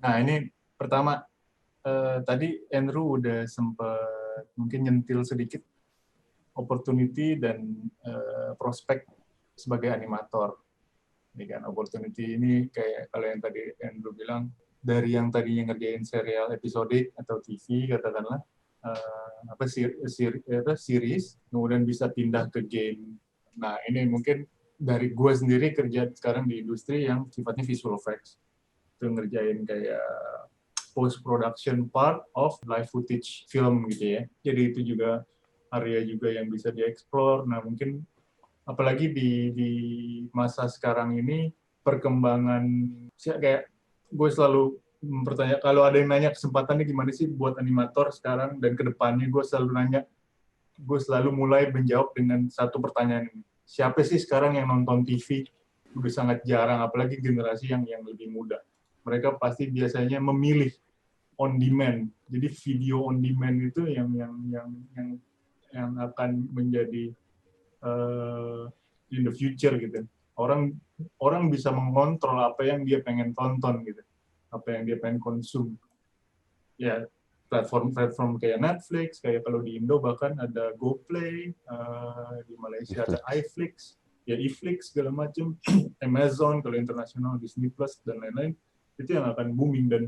Nah, ini pertama, tadi Andrew udah sempat mungkin nyentil sedikit opportunity dan prospek sebagai animator. Ini kan opportunity ini kayak kalau yang tadi Andrew bilang, dari yang tadinya ngerjain serial episodik atau TV katakanlah, series, kemudian bisa pindah ke game. Nah, ini mungkin dari gue sendiri kerja sekarang di industri yang sifatnya visual effects. Itu ngerjain kayak post production part of live footage film gitu ya. Jadi itu juga area juga yang bisa dieksplor. Nah, mungkin apalagi di masa sekarang ini perkembangan kayak gue selalu bertanya, kalau ada yang nanya kesempatannya gimana sih buat animator sekarang dan kedepannya, gue selalu mulai menjawab dengan satu pertanyaan ini. Siapa sih sekarang yang nonton TV? Udah sangat jarang, apalagi generasi yang lebih muda. Mereka pasti biasanya memilih on demand. Jadi video on demand itu yang akan menjadi in the future gitu. Orang bisa mengontrol apa yang dia pengen tonton gitu, apa yang dia pengen konsum. Ya, platform kayak Netflix, kayak kalau di Indo bahkan ada GoPlay, di Malaysia ada iFlix, ya iFlix segala macam, Amazon kalau internasional, Disney Plus dan lain-lain, itu yang akan booming, dan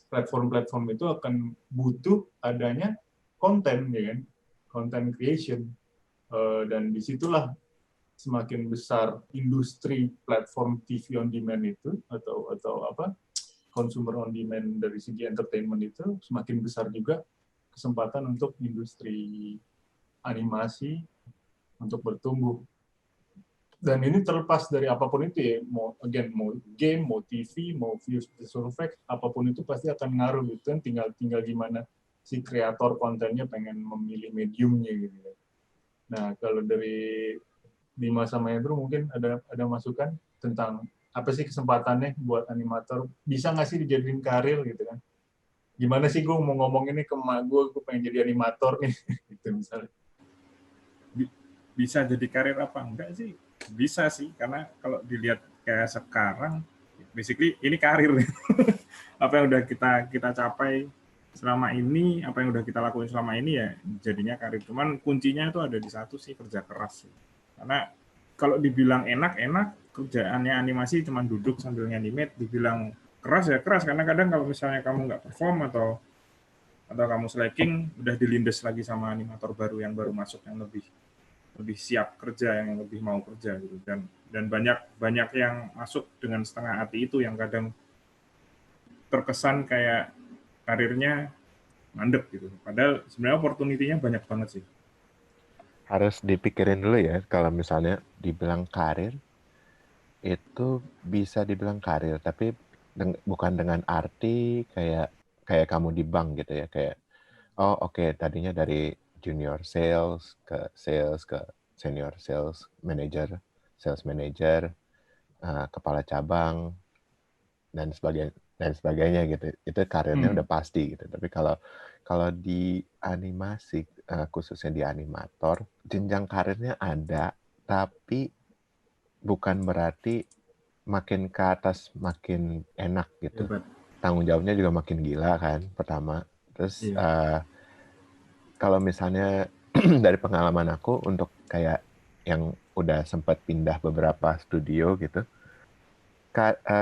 platform-platform itu akan butuh adanya konten, ya kan, content creation. Dan disitulah semakin besar industri platform TV on demand itu, atau consumer on demand dari segi entertainment itu, semakin besar juga kesempatan untuk industri animasi untuk bertumbuh. Dan ini terlepas dari apapun itu ya, mau game, mau TV, mau visual effects, apapun itu pasti akan ngaruh gitu kan, tinggal gimana si kreator kontennya pengen memilih mediumnya gitu. Nah, kalau dari Dimas sama Andrew mungkin ada masukan tentang apa sih kesempatannya buat animator, bisa nggak sih dijadiin karir gitu kan? Gimana sih gue mau ngomong ini ke emak gue pengen jadi animator nih, gitu misalnya. Bisa jadi karir apa enggak sih? Bisa sih, karena kalau dilihat kayak sekarang, basically ini karir. Apa yang udah kita capai selama ini, apa yang udah kita lakuin selama ini ya jadinya karir. Cuman kuncinya itu ada di satu sih, kerja keras sih. Karena kalau dibilang enak-enak, kerjaannya animasi cuma duduk sambil nganimate, dibilang keras ya keras, karena kadang kalau misalnya kamu nggak perform atau kamu slacking, udah dilindes lagi sama animator baru yang baru masuk yang lebih siap kerja, yang lebih mau kerja gitu. Dan banyak yang masuk dengan setengah hati itu yang kadang terkesan kayak karirnya mandek gitu. Padahal sebenarnya opportunity-nya banyak banget sih. Harus dipikirin dulu ya, kalau misalnya dibilang karir, itu bisa dibilang karir, tapi bukan dengan arti kayak kamu di bank gitu ya, kayak tadinya dari junior sales ke senior sales manager, kepala cabang dan sebagainya gitu. Itu karirnya udah pasti gitu. Tapi kalau di animasi, khususnya di animator, jenjang karirnya ada, tapi bukan berarti makin ke atas makin enak gitu. Hebat. Tanggung jawabnya juga makin gila kan, pertama. Terus kalau misalnya dari pengalaman aku untuk kayak yang udah sempat pindah beberapa studio gitu,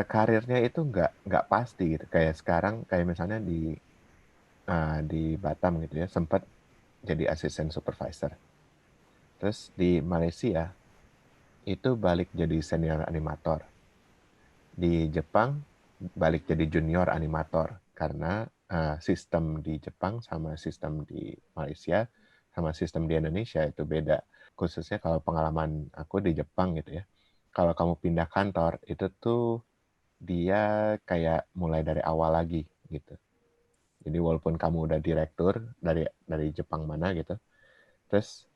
karirnya itu nggak pasti gitu. Kayak sekarang, kayak misalnya di Batam gitu ya, sempat jadi asisten supervisor. Terus di Malaysia itu balik jadi senior animator. Di Jepang balik jadi junior animator, karena sistem di Jepang sama sistem di Malaysia sama sistem di Indonesia itu beda. Khususnya kalau pengalaman aku di Jepang gitu ya, kalau kamu pindah kantor itu tuh dia kayak mulai dari awal lagi gitu. Jadi walaupun kamu udah direktur dari Jepang mana gitu, terus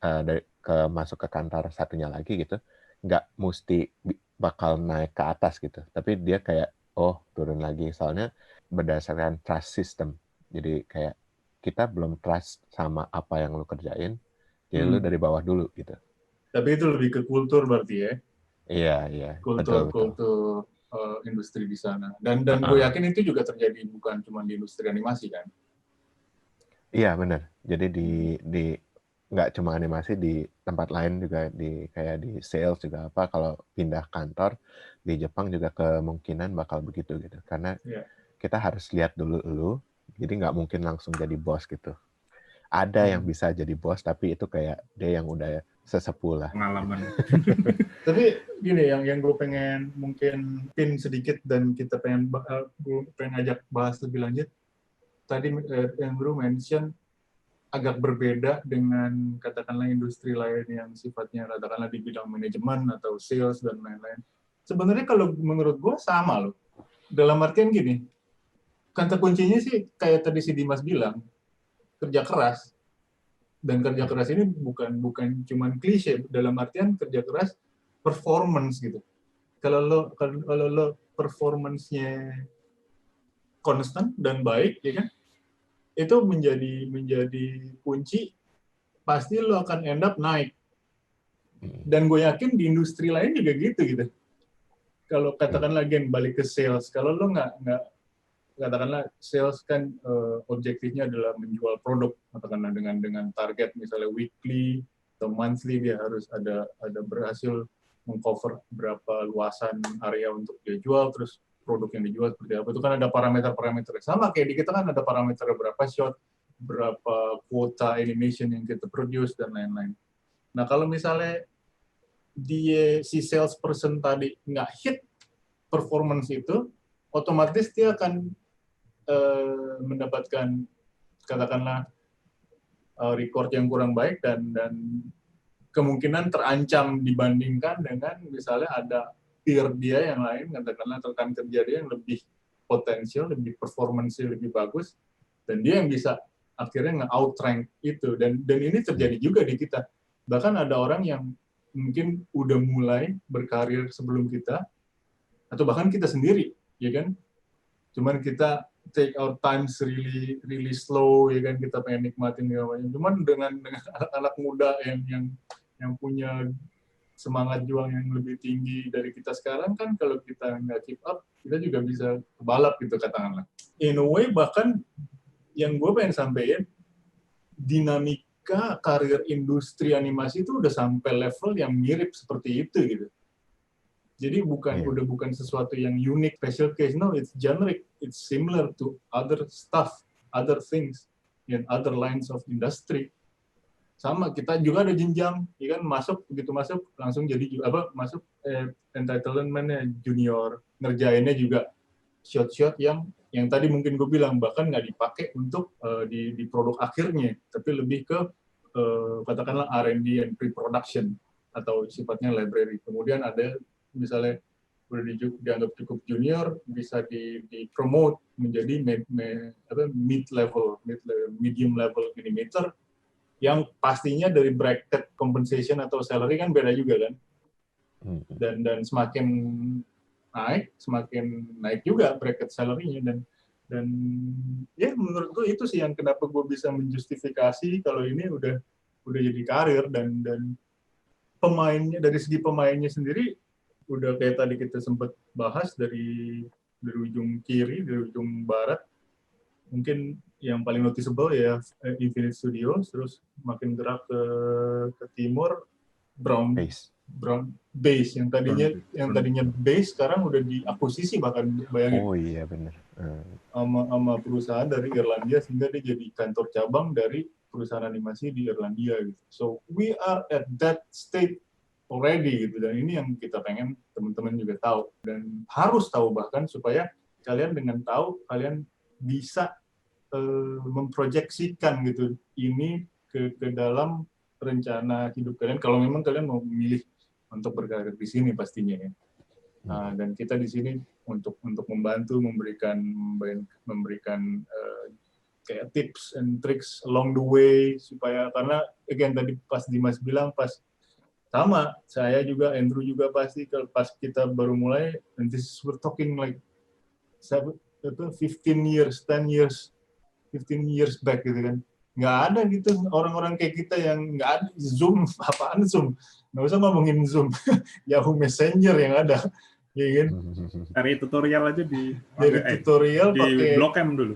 masuk ke kantor satunya lagi gitu, nggak mesti bakal naik ke atas gitu, tapi dia kayak turun lagi, soalnya berdasarkan trust system. Jadi kayak kita belum trust sama apa yang lu kerjain, jadi lu dari bawah dulu gitu. Tapi itu lebih ke kultur berarti ya? Iya, betul. Kultur industri di sana. Dan gue yakin itu juga terjadi bukan cuma di industri animasi kan. Iya benar. Jadi di nggak cuma animasi, di tempat lain juga, kayak di sales juga apa, kalau pindah kantor di Jepang juga kemungkinan bakal begitu gitu. Karena kita harus lihat dulu, jadi nggak mungkin langsung jadi bos gitu. Ada yang bisa jadi bos, tapi itu kayak dia yang udah sesepuh lah. Pengalaman. Tapi gini, yang gue pengen mungkin pin sedikit dan kita gue pengen ajak bahas lebih lanjut. Tadi Andrew mention agak berbeda dengan katakanlah industri lain yang sifatnya katakanlah di bidang manajemen atau sales dan lain-lain. Sebenarnya kalau menurut gue sama loh. Dalam artian gini, kata kuncinya sih kayak tadi si Dimas bilang, kerja keras. Dan kerja keras ini bukan cuma klise, dalam artian kerja keras performance gitu. Kalau lo performance-nya konstan dan baik, ya kan? Itu menjadi kunci, pasti lo akan end up naik. Dan gue yakin di industri lain juga gitu. Kalau katakanlah balik ke sales, kalau lo nggak katakanlah sales kan objektifnya adalah menjual produk, katakanlah dengan target misalnya weekly atau monthly, dia harus ada berhasil mengcover berapa luasan area untuk dia jual, terus produk yang dijual seperti apa, itu kan ada parameter-parameter. Sama kayak di kita kan ada parameter berapa shot, berapa kuota animation yang kita produce, dan lain-lain. Nah kalau misalnya si salesperson tadi nggak hit performance itu, otomatis dia akan mendapatkan katakanlah record yang kurang baik dan kemungkinan terancam dibandingkan dengan misalnya ada peer dia yang lain, katakanlah rekan kerja dia yang lebih potensial, lebih performance lebih bagus, dan dia yang bisa akhirnya nge-outrank itu. Dan ini terjadi juga di kita. Bahkan ada orang yang mungkin udah mulai berkarir sebelum kita, atau bahkan kita sendiri, ya kan? Cuman kita take our times really slow, ya kan, kita pengen nikmatin segalanya. Cuman dengan anak muda yang punya semangat juang yang lebih tinggi dari kita sekarang kan, kalau kita nggak keep up, kita juga bisa kebalap gitu katakanlah. In a way, bahkan yang gue pengen sampaikan, dinamika karir industri animasi itu udah sampai level yang mirip seperti itu gitu. Jadi udah bukan sesuatu yang unik, special case. No, it's generic. It's similar to other stuff, other things, in other lines of industry. Sama, kita juga ada jenjang, ya kan, begitu masuk langsung jadi masuk entitlement-nya junior, ngerjainnya juga shot-shot yang tadi mungkin gue bilang bahkan nggak dipakai untuk di produk akhirnya, tapi lebih ke katakanlah R&D and pre-production atau sifatnya library. Kemudian ada misalnya udah dianggap cukup junior, bisa di-promote menjadi medium level animator, yang pastinya dari bracket compensation atau salary kan beda juga kan. Dan semakin naik juga bracket salary-nya, dan ya menurut gue itu sih yang kenapa gue bisa menjustifikasi kalau ini udah jadi karir. Dan pemainnya, dari segi pemainnya sendiri udah kayak tadi kita sempat bahas, dari ujung kiri, dari ujung barat, mungkin yang paling noticeable ya Infinite Studios, terus makin gerak ke timur, Brown Base yang tadinya Base sekarang udah diakuisisi, bahkan bayangin. Oh iya benar. Sama perusahaan dari Irlandia, sehingga dia jadi kantor cabang dari perusahaan animasi di Irlandia gitu. So we are at that state already gitu, dan ini yang kita pengen teman-teman juga tahu dan harus tahu, bahkan supaya kalian dengan tahu kalian bisa memproyeksikan gitu ini ke dalam rencana hidup kalian, kalau memang kalian mau memilih untuk berkarir di sini pastinya ya. Nah, dan kita di sini untuk membantu, memberikan kayak tips and tricks along the way, supaya, karena again tadi pas Dimas bilang, pas sama saya juga, Andrew juga pasti kalau pas kita baru mulai, and this we're talking like 15 years back gitu kan, nggak ada gitu orang-orang kayak kita yang nggak ada Zoom, apaan Zoom, nggak usah ngomongin Zoom, Yahoo Messenger yang ada, ya kan? Cari tutorial aja di Dari tutorial di Blok M dulu.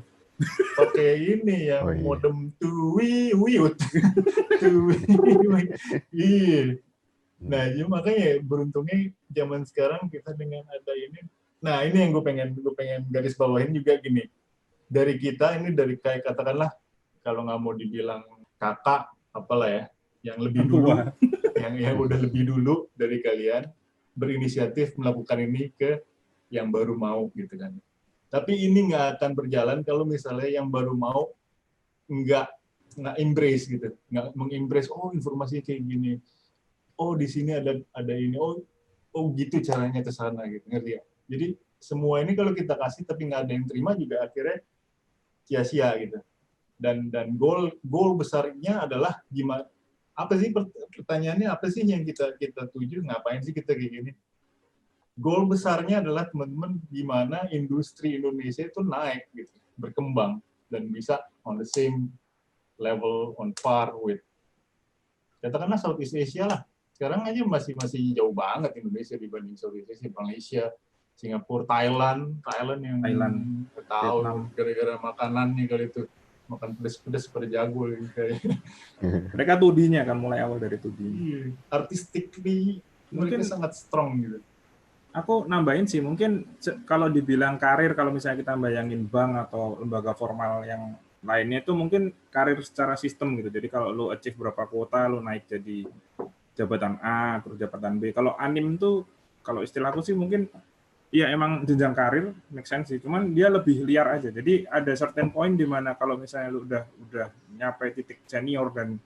pakai ini yang Oh, iya. modem wiut. Iya. Nah, jadi makanya beruntungnya zaman sekarang kita dengan ada ini. Nah, ini yang gue pengen garis bawahin juga gini. Dari kita ini dari kayak katakanlah kalau nggak mau dibilang kakak apalah ya, yang lebih dulu, yang udah lebih dulu dari kalian berinisiatif melakukan ini ke yang baru mau gitu kan. Tapi ini nggak akan berjalan kalau misalnya yang baru mau nggak embrace gitu, nggak mengembrace, oh informasinya kayak gini, oh di sini ada ini, oh gitu caranya ke sana gitu, ngerti ya? Jadi semua ini kalau kita kasih tapi nggak ada yang terima juga akhirnya sia-sia gitu. Dan goal besarnya adalah gimana, apa sih pertanyaannya, apa sih yang kita tuju, ngapain sih kita kayak gini? Goal besarnya adalah teman-teman gimana industri Indonesia itu naik gitu, berkembang dan bisa on the same level, on par with katakanlah Southeast Asia lah. Sekarang aja masih jauh banget Indonesia dibanding Southeast Asia, Malaysia, Singapura, Thailand yang tahu gara-gara makanannya kali itu, makan pedas-pedas pada jago kayak. Mereka 2D-nya kan mulai awal dari 2D. Artistically mereka sangat strong gitu. Aku nambahin sih, mungkin kalau dibilang karir, kalau misalnya kita bayangin bank atau lembaga formal yang lainnya itu mungkin karir secara sistem gitu. Jadi kalau lu achieve berapa kuota, lu naik jadi jabatan A, terus jabatan B. Kalau anim tuh, kalau istilahku sih mungkin, iya emang jenjang karir, make sense sih. Cuman dia lebih liar aja. Jadi ada certain point di mana kalau misalnya lu udah nyampe titik senior dan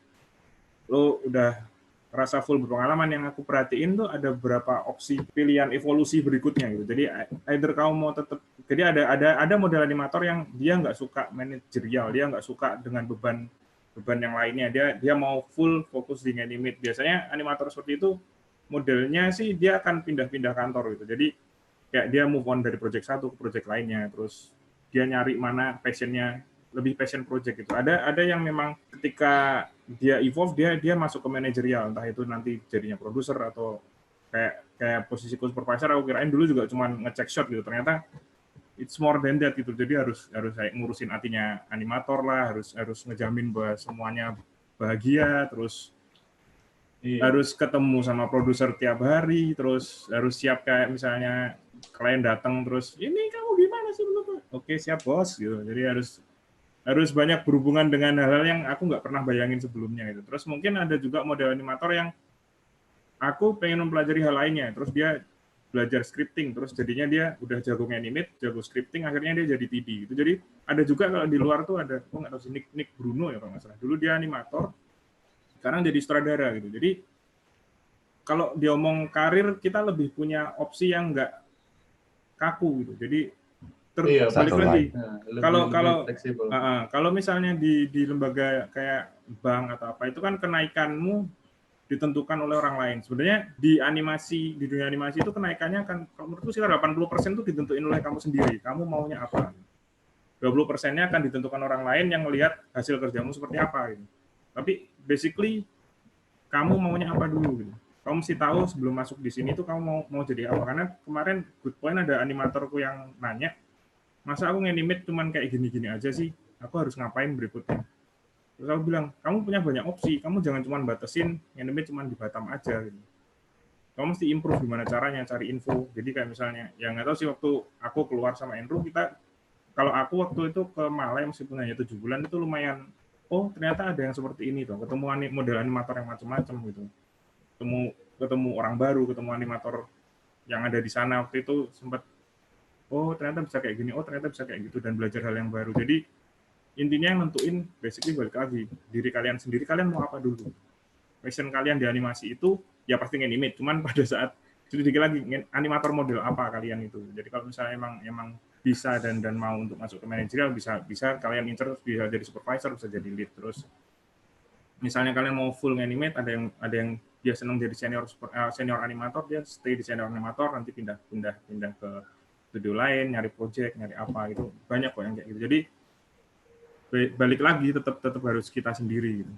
lu udah rasa full berpengalaman, yang aku perhatiin tuh ada beberapa opsi pilihan evolusi berikutnya gitu. Jadi either kamu mau tetap, jadi ada model animator yang dia nggak suka manajerial, dia nggak suka dengan beban yang lainnya, dia mau full fokus di animate. Biasanya animator seperti itu modelnya sih dia akan pindah-pindah kantor gitu. Jadi kayak dia move on dari project satu ke project lainnya, terus dia nyari mana passionnya, lebih passion project gitu. Ada yang memang ketika dia evolve dia masuk ke manajerial, entah itu nanti jadinya produser atau kayak posisi supervisor. Aku kirain dulu juga cuma ngecek shot gitu, ternyata it's more than that gitu. Jadi harus kayak ngurusin hatinya animator lah, harus ngejamin bahwa semuanya bahagia, terus harus ketemu sama produser tiap hari, terus harus siap kayak misalnya klien datang terus ini kamu gimana sih, oke siap bos gitu. Jadi harus banyak berhubungan dengan hal-hal yang aku nggak pernah bayangin sebelumnya gitu. Terus mungkin ada juga model animator yang aku pengen mempelajari hal lainnya, terus dia belajar scripting, terus jadinya dia udah jago animate, jago scripting, akhirnya dia jadi TD gitu. Jadi ada juga kalau di luar tuh ada, aku nggak tahu sih, Nick Bruno ya kalau nggak salah. Dulu dia animator, sekarang jadi sutradara gitu. Jadi kalau diomong karir, kita lebih punya opsi yang nggak kaku gitu. Jadi balik lagi. Kalau misalnya di lembaga kayak bank atau apa, itu kan kenaikanmu ditentukan oleh orang lain. Sebenarnya di dunia animasi itu kenaikannya kan, kalau menurutku sekitar 80% itu ditentuin oleh kamu sendiri. Kamu maunya apa? 20%-nya akan ditentukan orang lain yang melihat hasil kerjamu seperti apa gitu. Tapi basically kamu maunya apa dulu gitu. Kamu mesti tahu sebelum masuk di sini tuh kamu mau jadi apa. Karena kemarin good point ada animatorku yang nanya, masa aku nganimate cuman kayak gini-gini aja sih, aku harus ngapain berikutnya. Terus aku bilang, kamu punya banyak opsi, kamu jangan cuma batasin nganimate cuma di Batam aja gitu. Kamu mesti improve gimana caranya, cari info. Jadi kayak misalnya, ya nggak tahu sih, waktu aku keluar sama Andrew, kalau aku waktu itu ke Malai meskipun hanya 7 bulan, itu lumayan, oh ternyata ada yang seperti ini tuh, ketemu model animator yang macam-macam gitu. Ketemu orang baru, ketemu animator yang ada di sana waktu itu, sempat oh ternyata bisa kayak gini, oh ternyata bisa kayak gitu, dan belajar hal yang baru. Jadi intinya yang nentuin basically balik lagi diri kalian sendiri, kalian mau apa dulu. Passion kalian di animasi itu ya pasti animate, cuman pada saat sedikit lagi animator model apa kalian itu. Jadi kalau misalnya emang bisa dan mau untuk masuk ke manajerial, bisa kalian incer, bisa jadi supervisor, bisa jadi lead. Terus misalnya kalian mau full animate, ada yang dia senang jadi senior animator, dia stay di senior animator, nanti pindah ke studio lain, nyari project, nyari apa, itu banyak kok yang kayak gitu. Jadi balik lagi tetap harus kita sendiri gitu.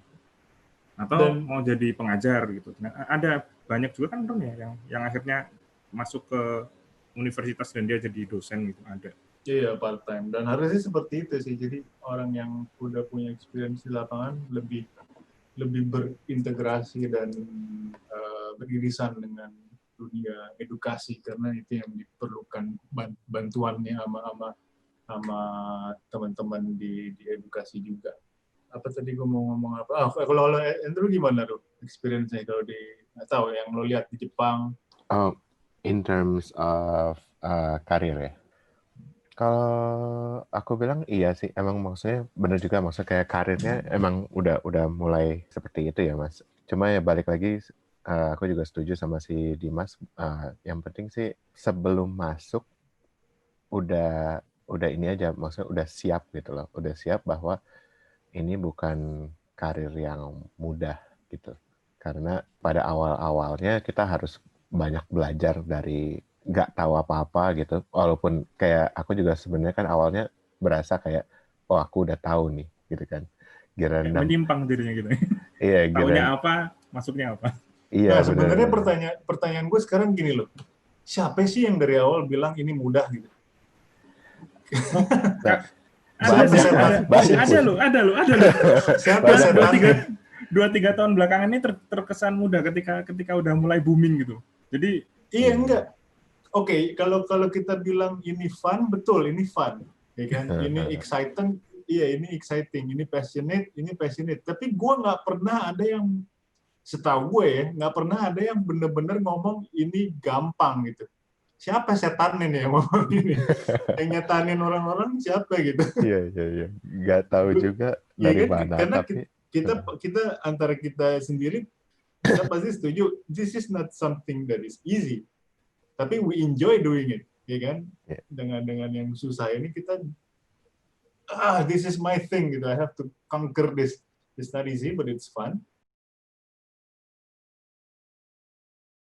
Atau mau jadi pengajar gitu. Nah, ada banyak juga kan ya yang akhirnya masuk ke universitas dan dia jadi dosen gitu ada. Iya, part time. Dan harusnya seperti itu sih. Jadi orang yang udah punya experience di lapangan lebih berintegrasi dan beririsan dengan dunia edukasi, karena itu yang diperlukan bantuannya sama teman-teman di edukasi juga. Apa tadi gue mau ngomong apa? Kalau Andrew gimana tuh experience-nya kalau di, nggak tahu yang lo lihat di Jepang? In terms of karir ya. Kalau aku bilang iya sih, emang maksudnya benar juga, maksudnya kayak karirnya emang udah mulai seperti itu ya Mas. Cuma ya balik lagi, aku juga setuju sama si Dimas. Yang penting sih sebelum masuk udah ini aja, maksudnya udah siap gitu loh, udah siap bahwa ini bukan karir yang mudah gitu. Karena pada awal-awalnya kita harus banyak belajar dari nggak tahu apa-apa gitu. Walaupun kayak aku juga sebenarnya kan awalnya berasa kayak, oh aku udah tahu nih gitu kan. Kayak menyimpang dirinya gitu. Iya, taunya apa, masuknya apa. Nah, Iya, sebenarnya pertanyaan gue sekarang gini loh. Siapa sih yang dari awal bilang ini mudah gitu? Ada loh. Siapa 2-3 tahun belakangan ini terkesan mudah ketika udah mulai booming gitu. Jadi iya enggak. Oke, kalau kita bilang ini fun, betul ini fun, ya kan? Ini exciting, iya ini exciting, ini passionate. Tapi gue nggak pernah ada yang, setahu gue ya, nggak pernah ada yang bener-bener ngomong ini gampang gitu. Siapa setan ini yang ngomong ini? Yang nyetanin orang-orang siapa gitu? Iya. Nggak tahu juga dari mana. Karena tapi kita antara kita sendiri, kita pasti setuju, this is not something that is easy. Tapi we enjoy doing it, ya kan? Yeah. Dengan yang susah ini kita, this is my thing gitu. I have to conquer this. It's not easy, but it's fun.